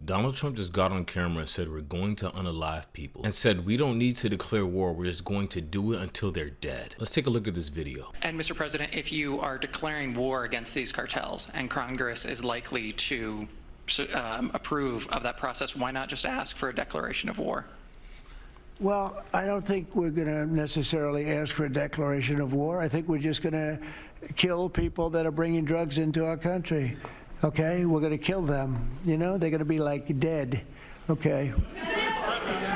Donald Trump just got on camera and said we're going to unalive people and said we don't need to declare war, we're just going to do it until they're dead. Let's take a look at this video. And Mr. President, if you are declaring war against these cartels and Congress is likely to approve of that process, why not just ask for a declaration of war? Well, I don't think we're going to necessarily ask for a declaration of war. I think we're just going to kill people that are bringing drugs into our country. Okay, we're going to kill them. You know, they're going to be like dead. Okay.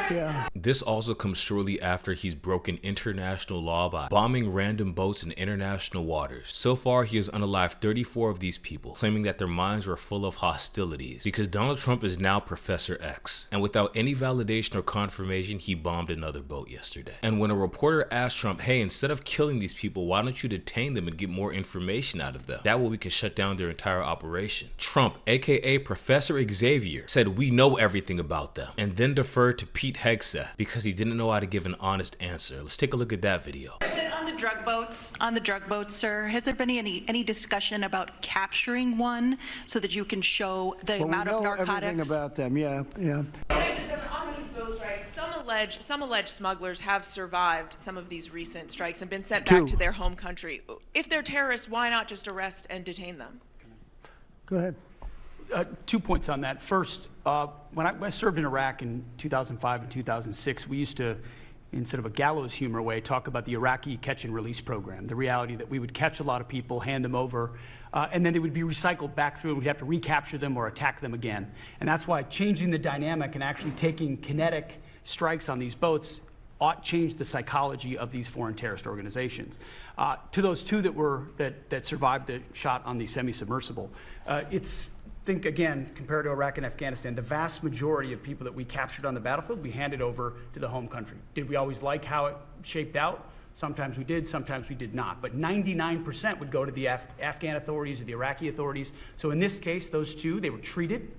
Yeah. This also comes shortly after he's broken international law by bombing random boats in international waters. So far, he has unalived 34 of these people, claiming that their minds were full of hostilities because Donald Trump is now Professor X. And without any validation or confirmation, he bombed another boat yesterday. And when a reporter asked Trump, hey, instead of killing these people, why don't you detain them and get more information out of them? That way we can shut down their entire operation. Trump, aka Professor Xavier, said we know everything about them, and then deferred to Pete Hegseth because he didn't know how to give an honest answer. Let's take a look at that video. On the drug boats, sir, has there been any discussion about capturing one so that you can show the amount of narcotics? Everything about them, yeah. On these boat strikes, some alleged smugglers have survived some of these recent strikes and been sent back to their home country. If they're terrorists, why not just arrest and detain them? Go ahead. 2 points on that. First, when I served in Iraq in 2005 and 2006, we used to, instead of a gallows humor way, talk about the Iraqi catch and release program, the reality that we would catch a lot of people, hand them over, and then they would be recycled back through and we'd have to recapture them or attack them again. And that's why changing the dynamic and actually taking kinetic strikes on these boats ought change the psychology of these foreign terrorist organizations. To those two that survived the shot on the semi-submersible, think again, compared to Iraq and Afghanistan, the vast majority of people that we captured on the battlefield, we handed over to the home country. Did we always like how it shaped out? Sometimes we did, sometimes we did not. But 99% would go to the Afghan authorities or the Iraqi authorities. So in this case, those two, they were treated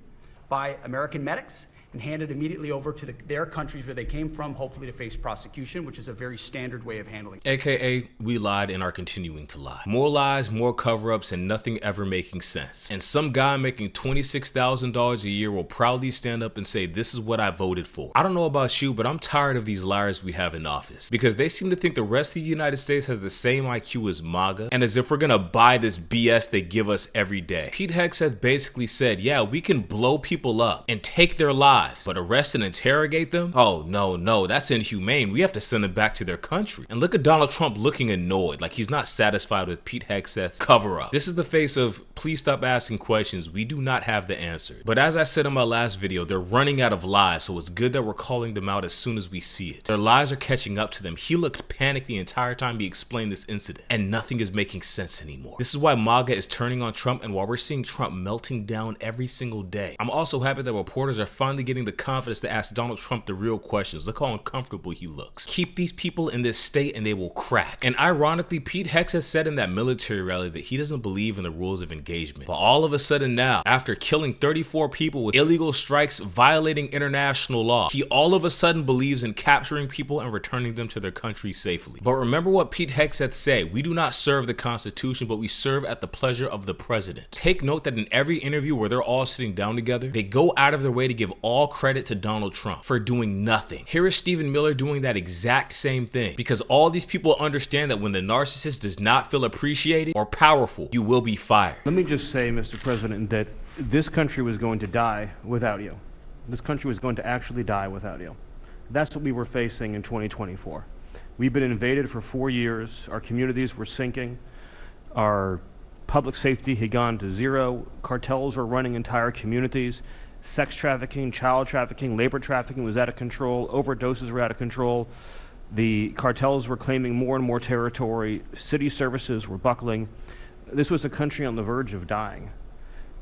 by American medics and handed immediately over to their countries where they came from, hopefully to face prosecution, which is a very standard way of handling it. AKA, we lied and are continuing to lie. More lies, more cover-ups, and nothing ever making sense. And some guy making $26,000 a year will proudly stand up and say, this is what I voted for. I don't know about you, but I'm tired of these liars we have in office because they seem to think the rest of the United States has the same IQ as MAGA, and as if we're gonna buy this BS they give us every day. Pete Hegseth basically said, yeah, we can blow people up and take their lives, but arrest and interrogate them? Oh, no, that's inhumane. We have to send them back to their country. And look at Donald Trump looking annoyed, like he's not satisfied with Pete Hegseth's cover-up. This is the face of, please stop asking questions. We do not have the answer. But as I said in my last video, they're running out of lies, so it's good that we're calling them out as soon as we see it. Their lies are catching up to them. He looked panicked the entire time he explained this incident, and nothing is making sense anymore. This is why MAGA is turning on Trump, and why we're seeing Trump melting down every single day. I'm also happy that reporters are finally getting the confidence to ask Donald Trump the real questions. Look how uncomfortable he looks. Keep these people in this state and they will crack. And ironically, Pete Hegseth said in that military rally that he doesn't believe in the rules of engagement. But all of a sudden now, after killing 34 people with illegal strikes violating international law, he all of a sudden believes in capturing people and returning them to their country safely. But remember what Pete Hegseth said, we do not serve the Constitution, but we serve at the pleasure of the president. Take note that in every interview where they're all sitting down together, they go out of their way to give all credit to Donald Trump for doing nothing. Here is Stephen Miller doing that exact same thing, because all these people understand that when the narcissist does not feel appreciated or powerful, you will be fired. Let me just say, Mr. President, that this country was going to die without you. This country was going to actually die without you. That's what we were facing in 2024. We've been invaded for 4 years. Our communities were sinking. Our public safety had gone to zero. Cartels were running entire communities. Sex trafficking, child trafficking, labor trafficking was out of control. Overdoses were out of control. The cartels were claiming more and more territory. City services were buckling. This was a country on the verge of dying,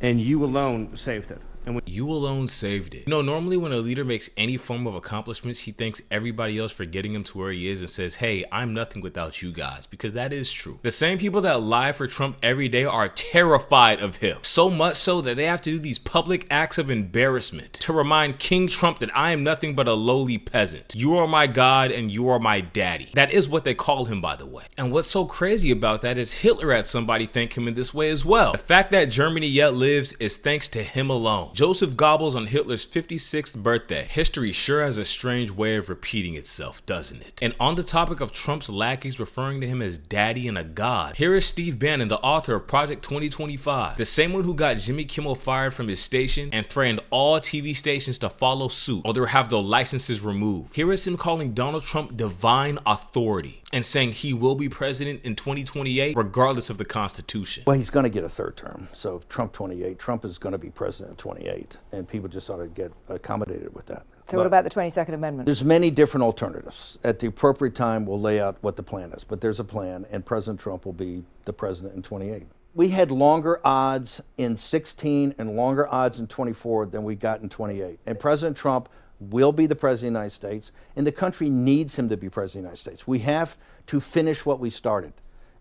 and you alone saved it. And you alone saved it. You know, normally when a leader makes any form of accomplishments, he thanks everybody else for getting him to where he is and says, hey, I'm nothing without you guys, because that is true. The same people that lie for Trump every day are terrified of him. So much so that they have to do these public acts of embarrassment to remind King Trump that I am nothing but a lowly peasant. You are my God and you are my daddy. That is what they call him, by the way. And what's so crazy about that is Hitler had somebody thank him in this way as well. The fact that Germany yet lives is thanks to him alone. Joseph Goebbels on Hitler's 56th birthday. History sure has a strange way of repeating itself, doesn't it? And on the topic of Trump's lackeys referring to him as daddy and a god, here is Steve Bannon, the author of Project 2025, the same one who got Jimmy Kimmel fired from his station and threatened all TV stations to follow suit or they'll have their licenses removed. Here is him calling Donald Trump divine authority and saying he will be president in 2028 regardless of the Constitution. Well, he's going to get a third term, so Trump 28. Trump is going to be president in 28, and people just ought to get accommodated with that. So what about the 22nd Amendment? There's many different alternatives. At the appropriate time, we'll lay out what the plan is, but there's a plan, and President Trump will be the president in 28. We had longer odds in 16 and longer odds in 24 than we got in 28. And President Trump will be the president of the United States, and the country needs him to be president of the United States. We have to finish what we started.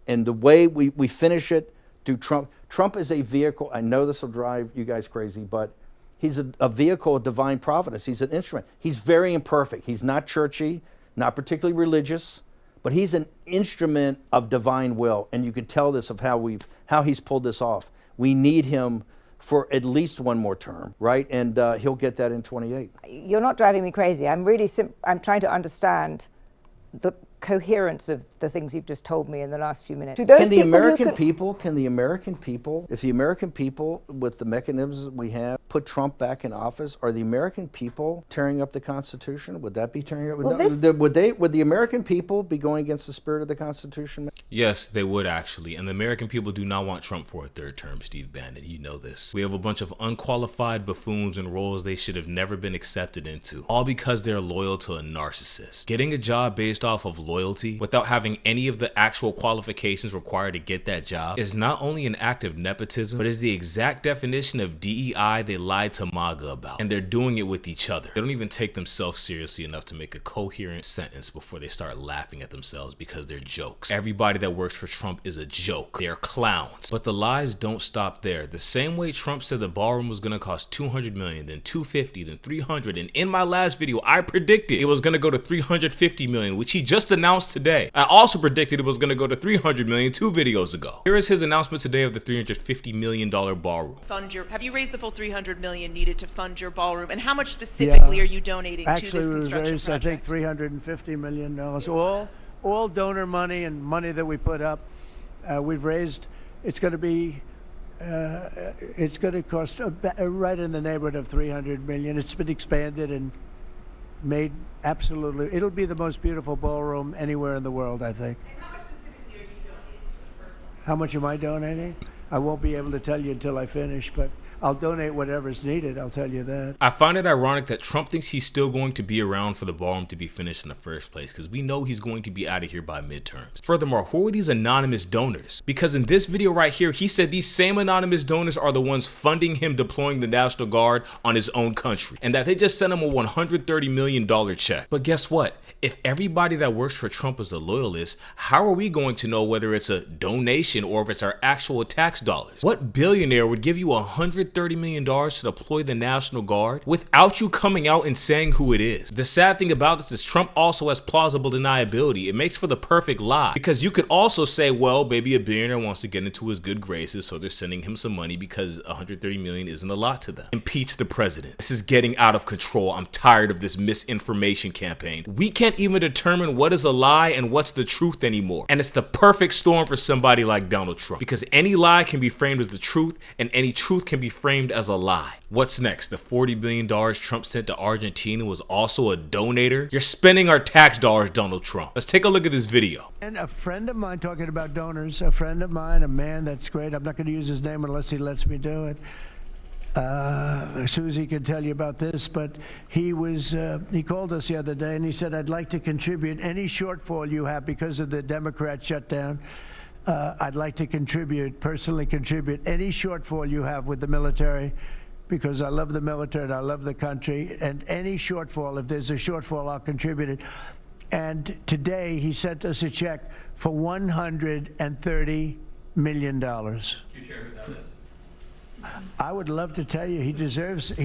And the way we finish it through Trump. Trump is a vehicle. I know this will drive you guys crazy, but he's a vehicle of divine providence. He's an instrument. He's very imperfect. He's not churchy, not particularly religious, but he's an instrument of divine will. And you can tell this of how he's pulled this off. We need him for at least one more term, right? And he'll get that in 28. You're not driving me crazy. I'm trying to understand the coherence of the things you've just told me in the last few minutes. Can the American people, if the American people, with the mechanisms we have, put Trump back in office, are the American people tearing up the Constitution? Would that be tearing up? Well, would the American people be going against the spirit of the Constitution? Yes, they would actually. And the American people do not want Trump for a third term, Steve Bannon. You know this. We have a bunch of unqualified buffoons in roles they should have never been accepted into, all because they're loyal to a narcissist. Getting a job based off of loyalty without having any of the actual qualifications required to get that job is not only an act of nepotism, but is the exact definition of DEI they lied to MAGA about. And they're doing it with each other. They don't even take themselves seriously enough to make a coherent sentence before they start laughing at themselves because they're jokes. Everybody that works for Trump is a joke. They're clowns. But the lies don't stop there. The same way Trump said the ballroom was gonna cost $200 million, then $250, then $300, and in my last video, I predicted it was gonna go to $350 million, which he just announced today. I also predicted it was gonna go to $300 million 2 videos ago. Here is his announcement today of the $350 million ballroom. Have you raised the full $300 million needed to fund your ballroom, and how much specifically are you donating to this construction project? I think $350 million. All donor money and money that we put up, we've raised. It's going to be, it's going to cost right in the neighborhood of $300 million. It's been expanded and made absolutely. It'll be the most beautiful ballroom anywhere in the world, I think. And how much specifically are you donating to the first one? How much am I donating? I won't be able to tell you until I finish, but I'll donate whatever's needed, I'll tell you that. I find it ironic that Trump thinks he's still going to be around for the ballroom to be finished in the first place, because we know he's going to be out of here by midterms. Furthermore, who are these anonymous donors? Because in this video right here, he said these same anonymous donors are the ones funding him deploying the National Guard on his own country, and that they just sent him a $130 million check. But guess what? If everybody that works for Trump is a loyalist, how are we going to know whether it's a donation or if it's our actual tax dollars? What billionaire would give you $130 million to deploy the National Guard without you coming out and saying who it is? The sad thing about this is Trump also has plausible deniability. It makes for the perfect lie, because you could also say, well, maybe a billionaire wants to get into his good graces, so they're sending him some money because $130 million isn't a lot to them. Impeach the president. This is getting out of control. I'm tired of this misinformation campaign. We can't even determine what is a lie and what's the truth anymore. And it's the perfect storm for somebody like Donald Trump, because any lie can be framed as the truth and any truth can be framed as a lie. What's next? The $40 billion Trump sent to Argentina was also a donator? You're spending our tax dollars, Donald Trump. Let's take a look at this video. And a friend of mine, talking about donors, a friend of mine, a man that's great, I'm not going to use his name unless he lets me do it. Susie can tell you about this, but he called us the other day and he said, I'd like to contribute any shortfall you have because of the Democrat shutdown. I'd like to personally contribute any shortfall you have with the military, because I love the military and I love the country, and any shortfall, if there's a shortfall, I'll contribute it. And today he sent us a check for $130 million. Can you share who that is? I would love to tell you. He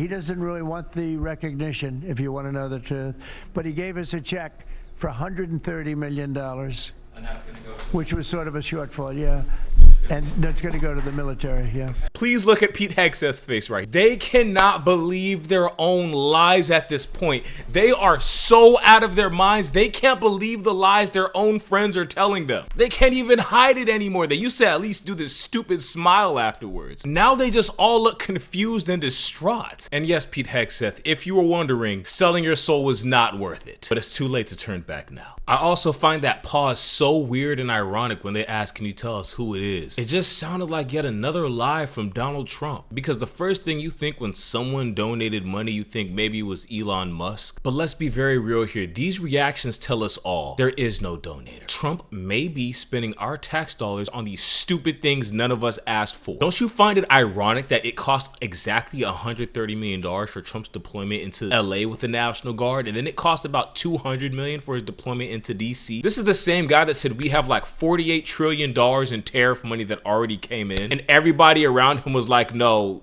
doesn't really want the recognition, if you want to know the truth, but he gave us a check for $130 million, And that's going to go to which was sort of a shortfall, yeah. it's going And that's going to go to the military, yeah. Please look at Pete Hegseth's face right. They cannot believe their own lies at this point. They are so out of their minds. They can't believe the lies their own friends are telling them. They can't even hide it anymore. They used to at least do this stupid smile afterwards. Now they just all look confused and distraught. And yes, Pete Hegseth, if you were wondering, selling your soul was not worth it. But it's too late to turn back now. I also find that pause so weird and ironic when they ask, can you tell us who it is? It just sounded like yet another lie from Donald Trump. Because the first thing you think when someone donated money, you think maybe it was Elon Musk. But let's be very real here. These reactions tell us all there is no donator. Trump may be spending our tax dollars on these stupid things none of us asked for. Don't you find it ironic that it cost exactly $130 million for Trump's deployment into LA with the National Guard, and then it cost about $200 million for his deployment into DC? This is the same guy that said we have like $48 trillion in tariff money that already came in, and everybody around him was like, no,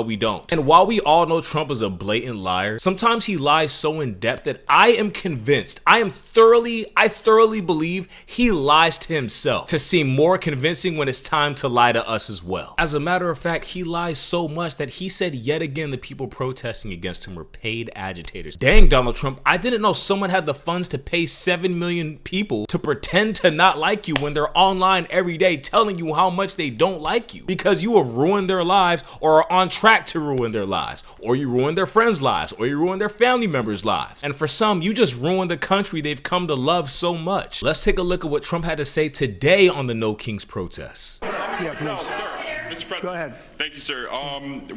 we don't. And while we all know Trump is a blatant liar, sometimes he lies so in depth that I am convinced, I thoroughly believe he lies to himself to seem more convincing when it's time to lie to us as well. As a matter of fact, he lies so much that he said yet again the people protesting against him were paid agitators. Dang, Donald Trump, I didn't know someone had the funds to pay 7 million people to pretend to not like you when they're online every day telling you how much they don't like you because you have ruined their lives or are on track to ruin their lives, or you ruined their friends' lives, or you ruined their family members' lives. And for some, you just ruined the country they've come to love so much. Let's take a look at what Trump had to say today on the No Kings protests. Yeah, please. Mr. President, Go ahead. Thank you, sir.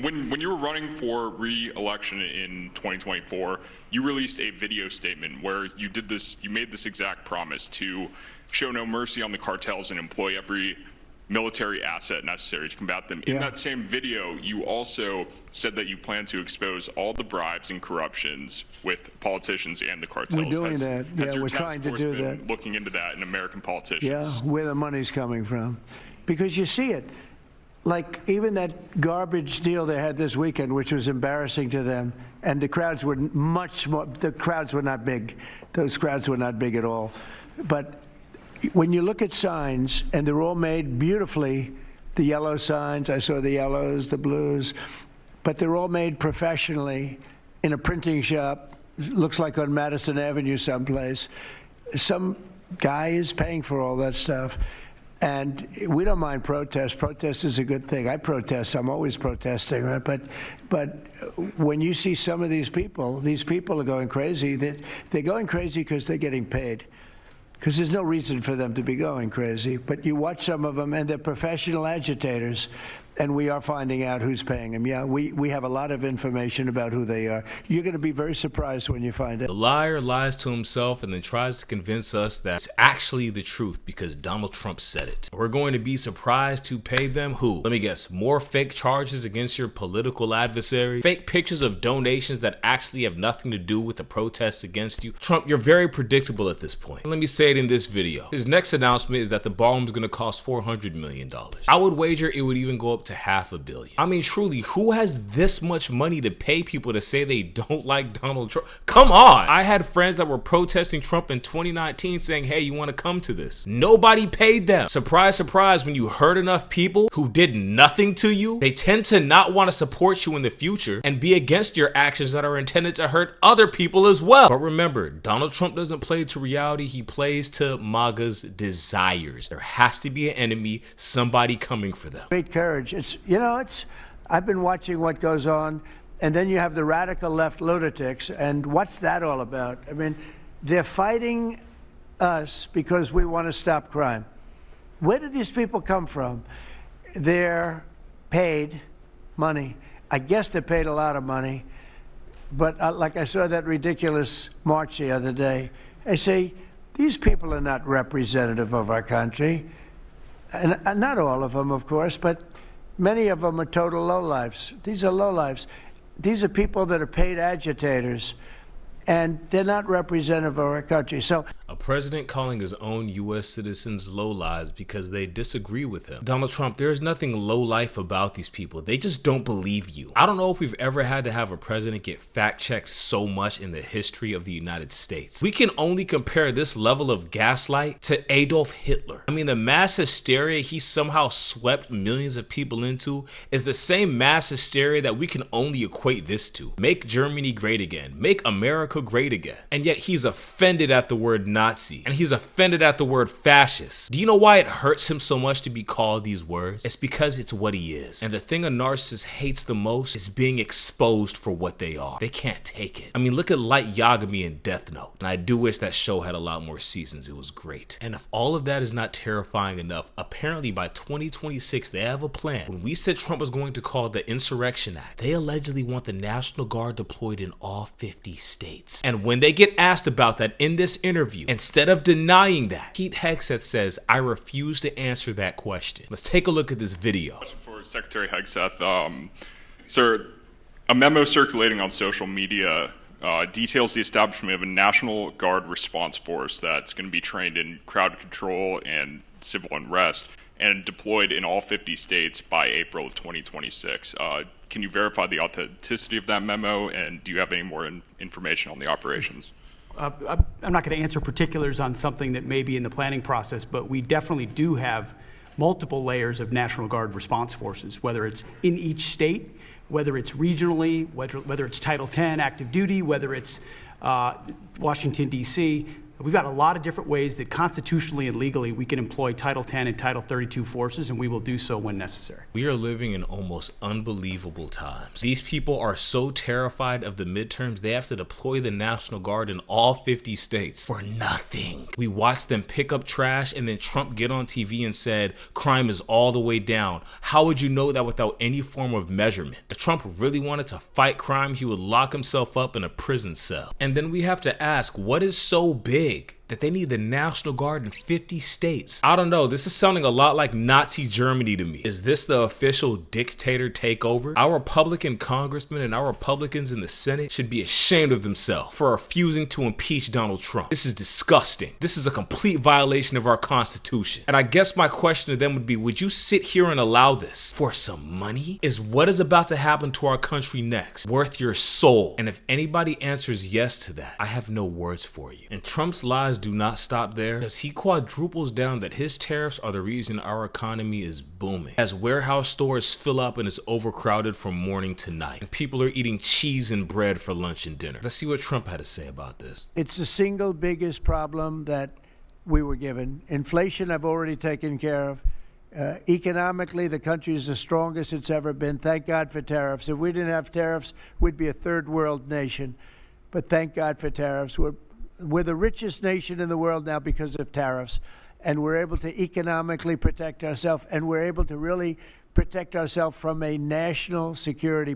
When you were running for re-election in 2024, you released a video statement where you made this exact promise to show no mercy on the cartels and employ every military asset necessary to combat them. In that same video, you also said that you plan to expose all the bribes and corruptions with politicians and the cartels. We're doing that. Yeah, we're trying to do that. Looking into that in American politicians. Yeah, where the money's coming from. Because you see it. Like even that garbage deal they had this weekend, which was embarrassing to them, and the crowds were the crowds were not big. Those crowds were not big at all. But when you look at signs, and they're all made beautifully, the yellow signs, I saw the yellows, the blues, but they're all made professionally in a printing shop, looks like on Madison Avenue someplace. Some guy is paying for all that stuff. And we don't mind protest. Protest is a good thing. I protest. I'm always protesting, right? But when you see some of these people are going crazy. They're going crazy because they're getting paid. Because there's no reason for them to be going crazy. But you watch some of them, and they're professional agitators. And we are finding out who's paying them. Yeah, we have a lot of information about who they are. You're going to be very surprised when you find it. The liar lies to himself and then tries to convince us that it's actually the truth because Donald Trump said it. We're going to be surprised who paid them. Who? Let me guess. More fake charges against your political adversary? Fake pictures of donations that actually have nothing to do with the protests against you? Trump, you're very predictable at this point. Let me say it in this video. His next announcement is that the ballroom's going to cost $400 million. I would wager it would even go up to $500 million. I mean, truly, who has this much money to pay people to say they don't like Donald Trump? Come on! I had friends that were protesting Trump in 2019 saying, hey, you want to come to this? Nobody paid them. Surprise, surprise, when you hurt enough people who did nothing to you, they tend to not want to support you in the future and be against your actions that are intended to hurt other people as well. But remember, Donald Trump doesn't play to reality, he plays to MAGA's desires. There has to be an enemy, somebody coming for them. Great courage. I've been watching what goes on, and then you have the radical left lunatics, and what's that all about? I mean, they're fighting us because we want to stop crime. Where do these people come from? They're paid money. I guess they're paid a lot of money, but like I saw that ridiculous march the other day. I say, these people are not representative of our country. And not all of them, of course, but many of them are total lowlifes. These are lowlifes. These are people that are paid agitators, and they're not representative of our country. So A president calling his own U.S. citizens lowlives because they disagree with him. Donald Trump, there's nothing low-life about these people. They just don't believe you. I don't know if we've ever had to have a president get fact-checked so much in the history of the United States. We can only compare this level of gaslight to Adolf Hitler. I mean, the mass hysteria he somehow swept millions of people into is the same mass hysteria that we can only equate this to. Make Germany great again. Make America great again. And yet he's offended at the word Nazi, and he's offended at the word fascist. Do you know why it hurts him so much to be called these words? It's because it's what he is. And the thing a narcissist hates the most is being exposed for what they are. They can't take it. I mean, look at Light Yagami in Death Note. And I do wish that show had a lot more seasons. It was great. And if all of that is not terrifying enough, apparently by 2026, they have a plan. When we said Trump was going to call the Insurrection Act, they allegedly want the National Guard deployed in all 50 states. And when they get asked about that in this interview, instead of denying that, Pete Hegseth says, I refuse to answer that question. Let's take a look at this video. Question for Secretary Hegseth. Sir, a memo circulating on social media details the establishment of a National Guard response force that's going to be trained in crowd control and civil unrest and deployed in all 50 states by April of 2026. Can you verify the authenticity of that memo, and do you have any more information on the operations? I'm not going to answer particulars on something that may be in the planning process, but we definitely do have multiple layers of National Guard response forces, whether it's in each state, whether it's regionally, whether it's Title 10 active duty, whether it's Washington, D.C. We've got a lot of different ways that constitutionally and legally we can employ Title 10 and Title 32 forces, and we will do so when necessary. We are living in almost unbelievable times. These people are so terrified of the midterms, they have to deploy the National Guard in all 50 states for nothing. We watched them pick up trash, and then Trump get on TV and said, crime is all the way down. How would you know that without any form of measurement? If Trump really wanted to fight crime, he would lock himself up in a prison cell. And then we have to ask, what is so big that they need the National Guard in 50 states? I don't know, this is sounding a lot like Nazi Germany to me. Is this the official dictator takeover? Our Republican congressmen and our Republicans in the Senate should be ashamed of themselves for refusing to impeach Donald Trump. This is disgusting. This is a complete violation of our Constitution. And I guess my question to them would be, would you sit here and allow this for some money? Is what is about to happen to our country next worth your soul? And if anybody answers yes to that, I have no words for you. And Trump's lies do not stop there, because he quadruples down that his tariffs are the reason our economy is booming. As warehouse stores fill up and is overcrowded from morning to night, and people are eating cheese and bread for lunch and dinner. Let's see what Trump had to say about this. It's the single biggest problem that we were given. Inflation I've already taken care of. Economically, the country is the strongest it's ever been. Thank God for tariffs. If we didn't have tariffs, we'd be a third world nation. But thank God for tariffs. We're the richest nation in the world now because of tariffs, and we're able to economically protect ourselves, and we're able to really protect ourselves from a national security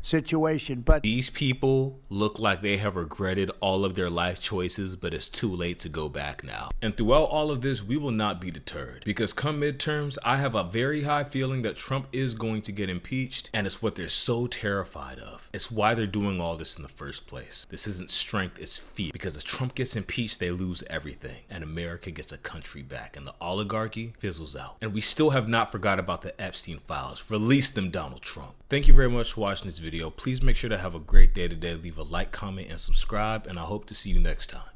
situation. But these people look like they have regretted all of their life choices, but it's too late to go back now. And throughout all of this, we will not be deterred, because come midterms, I have a very high feeling that Trump is going to get impeached, and it's what they're so terrified of. It's why they're doing all this in the first place. This isn't strength, it's fear. Because if Trump gets impeached, they lose everything, and America gets a country back, and the oligarchy fizzles out. And we still have not forgot about the Epstein files. Release them, Donald Trump. Thank you very much for watching this video. Please make sure to have a great day today. Leave a like, comment, and subscribe, and I hope to see you next time.